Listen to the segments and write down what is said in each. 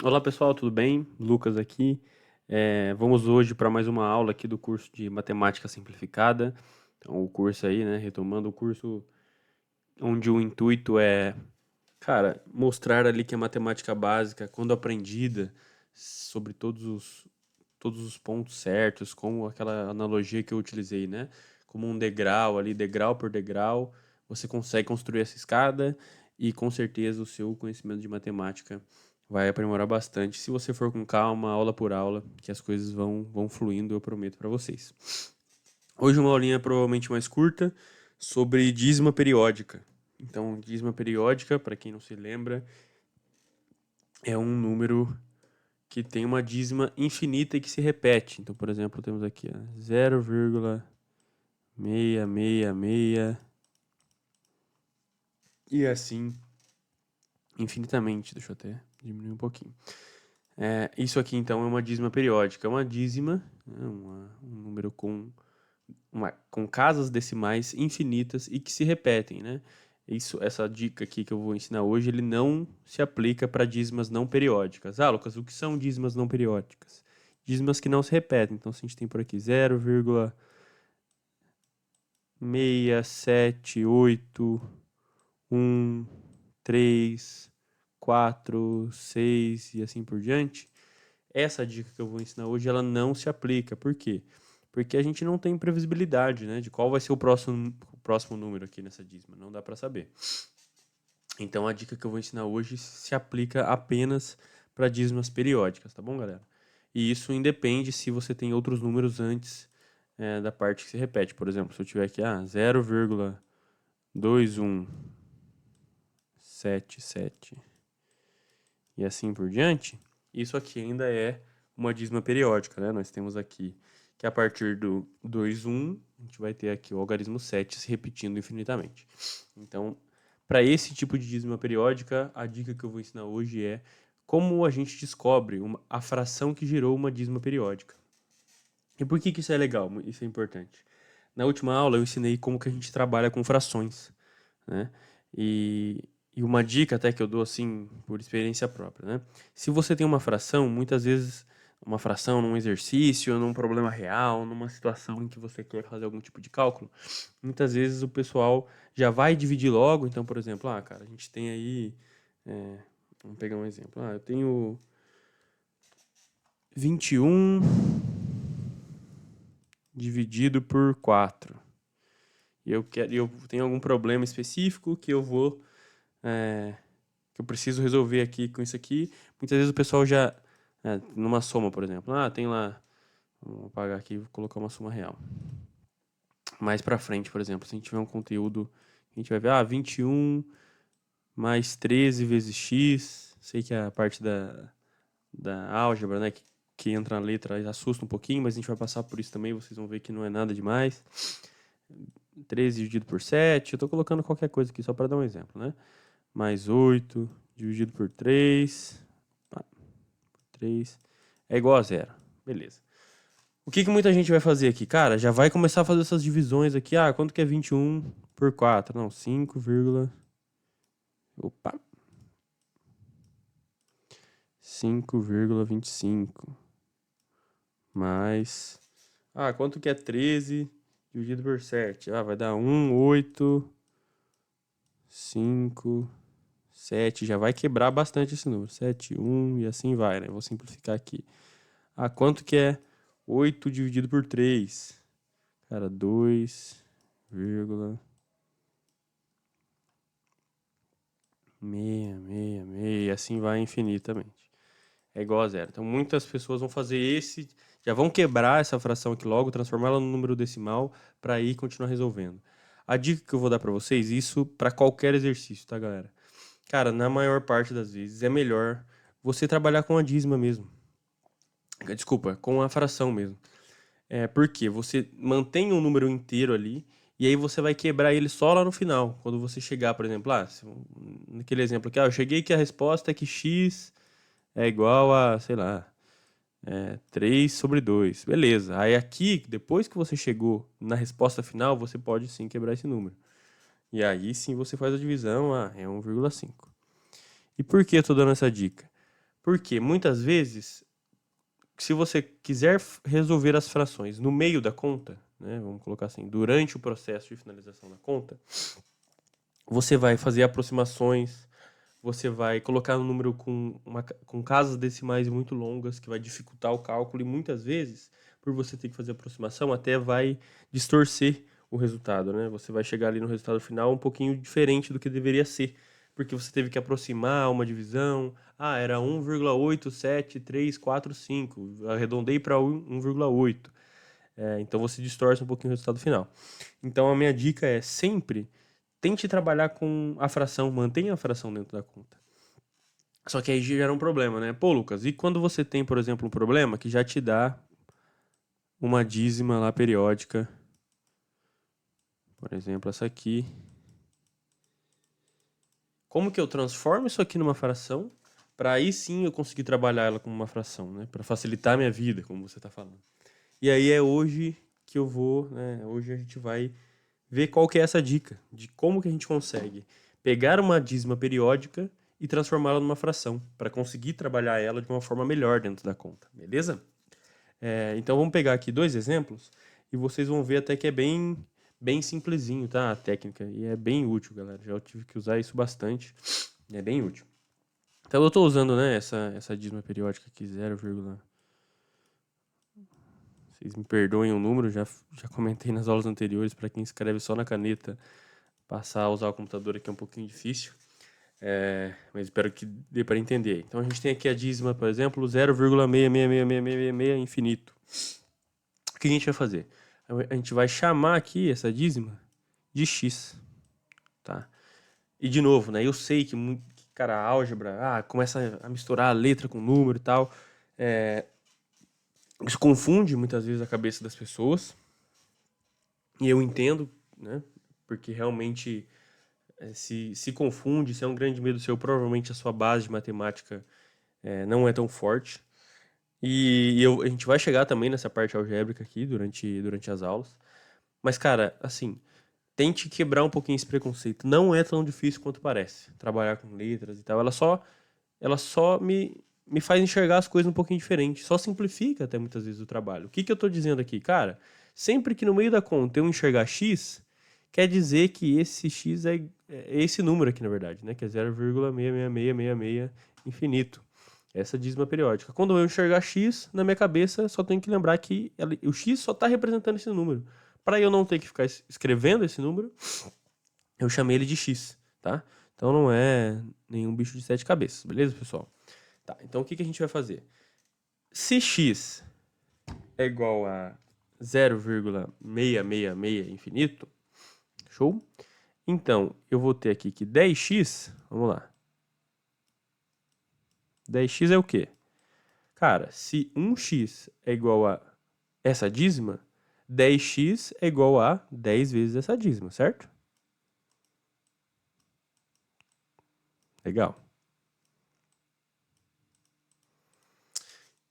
Olá pessoal, tudo bem? Lucas aqui. Vamos hoje para mais uma aula aqui do curso de Matemática Simplificada. Então, o curso aí, né? Retomando o curso onde o intuito é, cara, mostrar ali que a matemática básica, quando aprendida, sobre todos os pontos certos, como aquela analogia que eu utilizei, né? Como um degrau ali, degrau por degrau, você consegue construir essa escada e com certeza o seu conhecimento de matemática vai aprimorar bastante. Se você for com calma, aula por aula, que as coisas vão fluindo, eu prometo para vocês. Hoje uma aulinha provavelmente mais curta sobre dízima periódica. Então, dízima periódica, para quem não se lembra, é um número que tem uma dízima infinita e que se repete. Então, por exemplo, temos aqui 0,666 e assim infinitamente. Deixa eu até diminuir um pouquinho. Isso aqui, então, é uma dízima periódica. É uma dízima, né, um número com casas decimais infinitas e que se repetem, né? Essa dica aqui que eu vou ensinar hoje, ele não se aplica para dízimas não periódicas. Ah, Lucas, o que são dízimas não periódicas? Dízimas que não se repetem. Então, se a gente tem por aqui 0,67813, 4, 6 e assim por diante, essa dica que eu vou ensinar hoje, ela não se aplica. Por quê? Porque a gente não tem previsibilidade, né, de qual vai ser o próximo número aqui nessa dízima. Não dá para saber. Então, a dica que eu vou ensinar hoje se aplica apenas para dízimas periódicas, tá bom, galera? E isso independe se você tem outros números antes da parte que se repete. Por exemplo, se eu tiver aqui 0,2177 e assim por diante, isso aqui ainda é uma dízima periódica, né? Nós temos aqui que a partir do 21, a gente vai ter aqui o algarismo 7 se repetindo infinitamente. Então, para esse tipo de dízima periódica, a dica que eu vou ensinar hoje é como a gente descobre a fração que gerou uma dízima periódica. E por que isso é legal? Isso é importante. Na última aula eu ensinei como que a gente trabalha com frações, né? E uma dica até que eu dou assim por experiência própria, né? Se você tem uma fração, muitas vezes uma fração num exercício, num problema real, numa situação em que você quer fazer algum tipo de cálculo, muitas vezes o pessoal já vai dividir logo. Então, por exemplo, cara, a gente tem aí, vamos pegar um exemplo. Eu tenho 21 dividido por 4. Eu tenho algum problema específico que que eu preciso resolver aqui com isso aqui. Muitas vezes o pessoal já, numa soma, por exemplo, tem lá, vou apagar aqui e vou colocar uma soma real. Mais pra frente, por exemplo, se a gente tiver um conteúdo, a gente vai ver, 21 mais 13 vezes x, sei que é a parte da álgebra, né, que entra na letra assusta um pouquinho, mas a gente vai passar por isso também, vocês vão ver que não é nada demais. 13 dividido por 7, eu tô colocando qualquer coisa aqui só para dar um exemplo, né? Mais 8 dividido por 3, 3 é igual a zero. Beleza. O que muita gente vai fazer aqui? Cara, já vai começar a fazer essas divisões aqui. Quanto que é 21 por 4? Não, 5, opa. 5,25 mais... quanto que é 13 dividido por 7? Vai dar 1, 8, 5, 7. Já vai quebrar bastante esse número. 7, 1 e assim vai, né? Vou simplificar aqui. Quanto que é 8 dividido por 3? Cara, 2,666 e assim vai infinitamente. É igual a zero. Então, muitas pessoas vão fazer já vão quebrar essa fração aqui logo, transformá-la no número decimal para aí continuar resolvendo. A dica que eu vou dar para vocês, isso para qualquer exercício, tá, galera? Cara, na maior parte das vezes é melhor você trabalhar com a dízima mesmo. Desculpa, com a fração mesmo. Porque você mantém um número inteiro ali e aí você vai quebrar ele só lá no final. Quando você chegar, por exemplo, naquele exemplo aqui, eu cheguei que a resposta é que x é igual a, sei lá, 3 sobre 2. Beleza. Aí aqui, depois que você chegou na resposta final, você pode sim quebrar esse número. E aí sim você faz a divisão, é 1,5. E por que eu tô dando essa dica? Porque muitas vezes, se você quiser resolver as frações no meio da conta, né, vamos colocar assim, durante o processo de finalização da conta, você vai fazer aproximações, você vai colocar um número com casas decimais muito longas, que vai dificultar o cálculo, e muitas vezes, por você ter que fazer aproximação, até vai distorcer o resultado, né? Você vai chegar ali no resultado final um pouquinho diferente do que deveria ser, porque você teve que aproximar uma divisão. Ah, era 1,87345, arredondei para 1,8. Então você distorce um pouquinho o resultado final. Então a minha dica é sempre tente trabalhar com a fração, mantenha a fração dentro da conta. Só que aí gera um problema, né? Pô, Lucas, e quando você tem, por exemplo, um problema que já te dá uma dízima lá periódica, por exemplo, essa aqui. Como que eu transformo isso aqui numa fração para aí sim eu conseguir trabalhar ela como uma fração, né? Para facilitar a minha vida, como você está falando. E aí é hoje que eu vou, né? Hoje a gente vai ver qual que é essa dica de como que a gente consegue pegar uma dízima periódica e transformá-la numa fração, para conseguir trabalhar ela de uma forma melhor dentro da conta, beleza? Então vamos pegar aqui dois exemplos e vocês vão ver até que é bem simplesinho, tá? A técnica, e é bem útil, galera. Já tive que usar isso bastante, é bem útil. Então eu estou usando, né, essa dízima periódica aqui, 0, vocês me perdoem o número, já comentei nas aulas anteriores, para quem escreve só na caneta, passar a usar o computador aqui é um pouquinho difícil, mas espero que dê para entender. Então a gente tem aqui a dízima, por exemplo, 0,66666 infinito. O que a gente vai fazer? A gente vai chamar aqui essa dízima de x, tá? E de novo, né? Eu sei que, cara, a álgebra, começa a misturar a letra com o número e tal. Isso confunde muitas vezes a cabeça das pessoas. E eu entendo, né? Porque realmente se confunde, se é um grande medo seu, provavelmente a sua base de matemática não é tão forte. E a gente vai chegar também nessa parte algébrica aqui durante as aulas. Mas, cara, assim, tente quebrar um pouquinho esse preconceito. Não é tão difícil quanto parece trabalhar com letras e tal. Ela só me faz enxergar as coisas um pouquinho diferente. Só simplifica até muitas vezes o trabalho. O que eu tô dizendo aqui? Cara, sempre que no meio da conta eu enxergar x, quer dizer que esse x é esse número aqui, na verdade, né? Que é 0,66666 infinito. Essa dízima periódica. Quando eu enxergar x, na minha cabeça, só tenho que lembrar que o x só está representando esse número. Para eu não ter que ficar escrevendo esse número, eu chamei ele de x, tá? Então não é nenhum bicho de sete cabeças, beleza, pessoal? Tá, então o que a gente vai fazer? Se x é igual a 0,666 infinito, show? Então, eu vou ter aqui que 10x, vamos lá. 10x é o quê? Cara, se 1x é igual a essa dízima, 10x é igual a 10 vezes essa dízima, certo? Legal.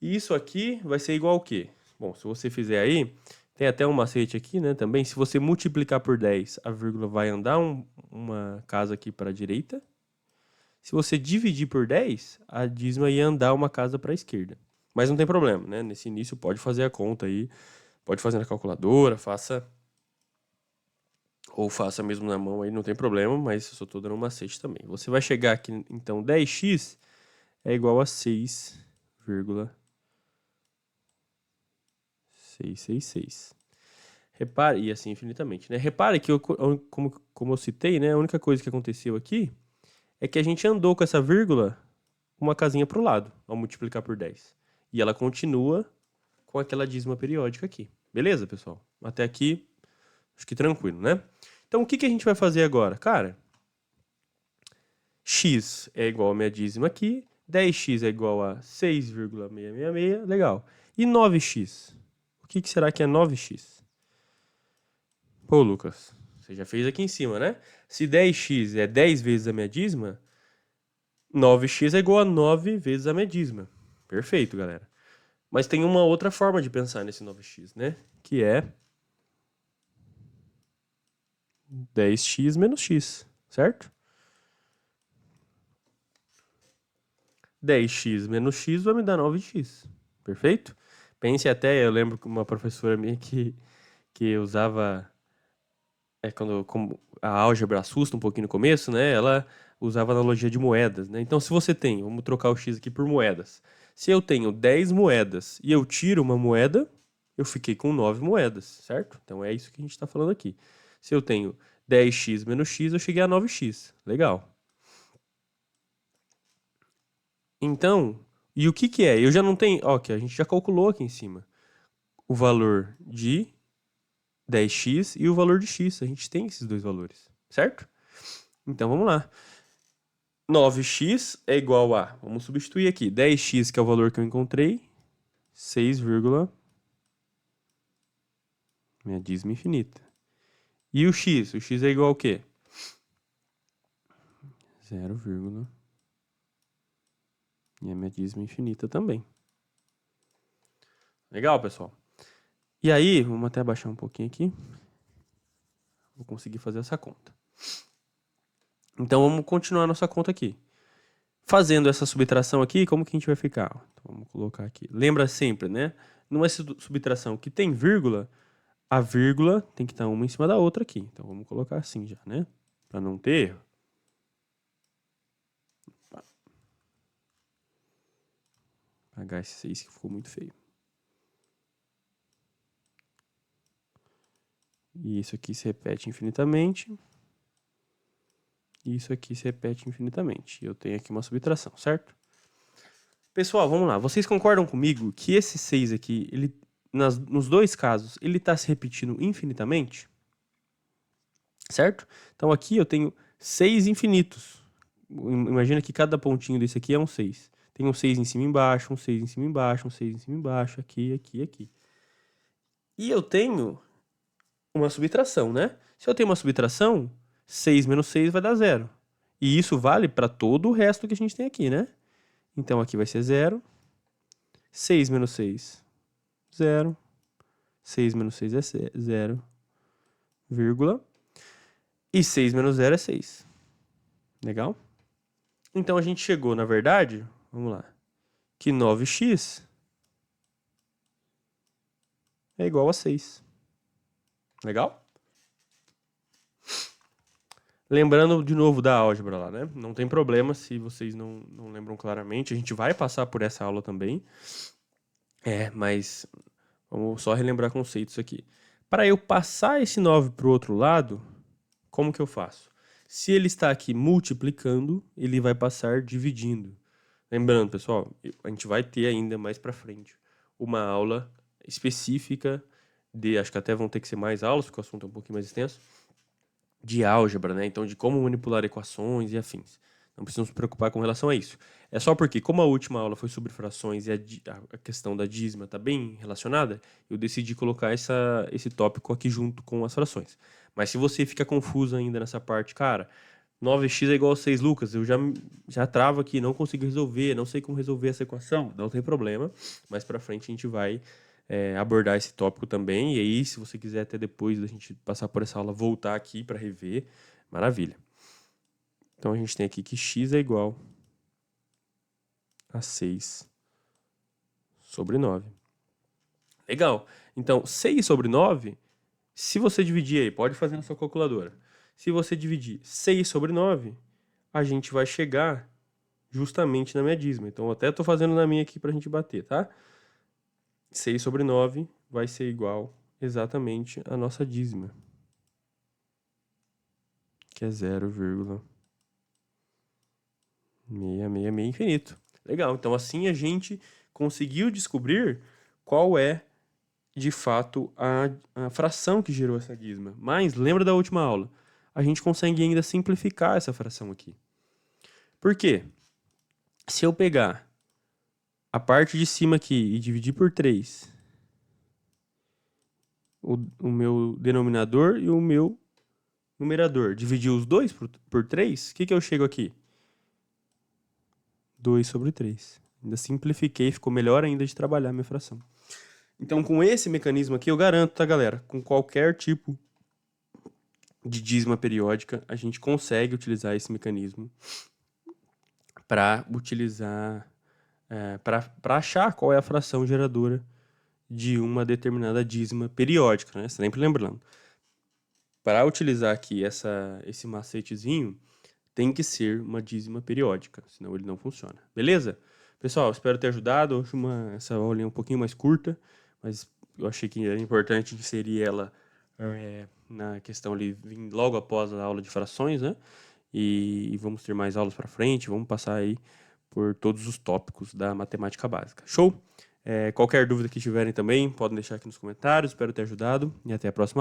E isso aqui vai ser igual ao quê? Bom, se você fizer aí, tem até um macete aqui, né, também. Se você multiplicar por 10, a vírgula vai andar uma casa aqui para a direita. Se você dividir por 10, a dízima ia andar uma casa para a esquerda. Mas não tem problema, né? Nesse início pode fazer a conta aí, pode fazer na calculadora, faça mesmo na mão aí, não tem problema, mas eu só estou dando um macete também. Você vai chegar aqui, então, 10x é igual a 6,666. Repare, e assim infinitamente, né? Repare que, como eu citei, né? A única coisa que aconteceu aqui é que a gente andou com essa vírgula uma casinha para o lado, ao multiplicar por 10. E ela continua com aquela dízima periódica aqui. Beleza, pessoal? Até aqui, acho que tranquilo, né? Então, o que a gente vai fazer agora? Cara, x é igual a minha dízima aqui, 10x é igual a 6,666, legal. E 9x? O que será que é 9x? Pô, Lucas, você já fez aqui em cima, né? Se 10x é 10 vezes a minha dízima, 9x é igual a 9 vezes a minha dízima. Perfeito, galera. Mas tem uma outra forma de pensar nesse 9x, né? Que é 10x menos x, certo? 10x menos x vai me dar 9x. Perfeito? Pense até, eu lembro que uma professora minha que usava, como a álgebra assusta um pouquinho no começo, né? Ela usava a analogia de moedas, né? Então, se você tem, vamos trocar o x aqui por moedas. Se eu tenho 10 moedas e eu tiro uma moeda, eu fiquei com 9 moedas, certo? Então, é isso que a gente está falando aqui. Se eu tenho 10x menos x, eu cheguei a 9x. Legal. Então, e o que que é? Eu já não tenho... Ok, a gente já calculou aqui em cima o valor de 10x e o valor de x. A gente tem esses dois valores, certo? Então, vamos lá. 9x é igual a... Vamos substituir aqui. 10x, que é o valor que eu encontrei. 6, minha dízima infinita. E o x? O x é igual ao quê? 0, e a minha dízima infinita também. Legal, pessoal? E aí, vamos até abaixar um pouquinho aqui. Vou conseguir fazer essa conta. Então, vamos continuar a nossa conta aqui. Fazendo essa subtração aqui, como que a gente vai ficar? Então, vamos colocar aqui. Lembra sempre, né? Numa subtração que tem vírgula, a vírgula tem que estar uma em cima da outra aqui. Então, vamos colocar assim já, né? Para não ter erro. Apagar esse 6 que ficou muito feio. E isso aqui se repete infinitamente. E isso aqui se repete infinitamente. Eu tenho aqui uma subtração, certo? Pessoal, vamos lá. Vocês concordam comigo que esse 6 aqui, ele, nos dois casos, ele está se repetindo infinitamente? Certo? Então aqui eu tenho 6 infinitos. Imagina que cada pontinho desse aqui é um 6. Tem um 6 em cima e embaixo, um 6 em cima e embaixo, um 6 em cima e embaixo, aqui, aqui, aqui. E eu tenho uma subtração, né? Se eu tenho uma subtração, 6 menos 6 vai dar 0. E isso vale para todo o resto que a gente tem aqui, né? Então aqui vai ser 0. 6 menos 6, 0. 6 menos 6 é 0, vírgula. E 6 menos 0 é 6. Legal? Então a gente chegou, na verdade, vamos lá, que 9x é igual a 6. Legal? Lembrando de novo da álgebra lá, né? Não tem problema se vocês não lembram claramente. A gente vai passar por essa aula também. Mas vamos só relembrar conceitos aqui. Para eu passar esse 9 para o outro lado, como que eu faço? Se ele está aqui multiplicando, ele vai passar dividindo. Lembrando, pessoal, a gente vai ter ainda mais para frente uma aula específica acho que até vão ter que ser mais aulas, porque o assunto é um pouquinho mais extenso, de álgebra, né? Então, de como manipular equações e afins. Não precisamos se preocupar com relação a isso. É só porque, como a última aula foi sobre frações e a questão da dízima está bem relacionada, eu decidi colocar esse tópico aqui junto com as frações. Mas se você fica confuso ainda nessa parte, cara, 9x é igual a 6, Lucas, eu já travo aqui, não consigo resolver, não sei como resolver essa equação, não tem problema. Mais pra frente a gente vai abordar esse tópico também. E aí, se você quiser até depois da gente passar por essa aula, voltar aqui para rever, maravilha. Então a gente tem aqui que x é igual a 6 sobre 9. Legal. Então, 6 sobre 9, se você dividir aí, pode fazer na sua calculadora. Se você dividir 6 sobre 9, a gente vai chegar justamente na minha dízima. Então, eu até estou fazendo na minha aqui para a gente bater, tá? 6 sobre 9 vai ser igual exatamente a nossa dízima, que é 0,666 infinito. Legal, então assim a gente conseguiu descobrir qual é, de fato, a fração que gerou essa dízima. Mas, lembra da última aula? A gente consegue ainda simplificar essa fração aqui. Por quê? Se eu pegar a parte de cima aqui e dividir por 3, o meu denominador e o meu numerador, dividir os dois por 3, o que eu chego aqui? 2 sobre 3. Ainda simplifiquei, ficou melhor ainda de trabalhar a minha fração. Então, com esse mecanismo aqui, eu garanto, tá, galera? Com qualquer tipo de dízima periódica, a gente consegue utilizar esse mecanismo para utilizar para achar qual é a fração geradora de uma determinada dízima periódica, né? Sempre lembrando. Para utilizar aqui esse macetezinho, tem que ser uma dízima periódica, senão ele não funciona. Beleza? Pessoal, espero ter ajudado. Hoje essa aulinha um pouquinho mais curta, mas eu achei que era importante inserir ela na questão ali, logo após a aula de frações, né? E vamos ter mais aulas para frente, vamos passar aí por todos os tópicos da matemática básica. Show? Qualquer dúvida que tiverem também, podem deixar aqui nos comentários. Espero ter ajudado e até a próxima.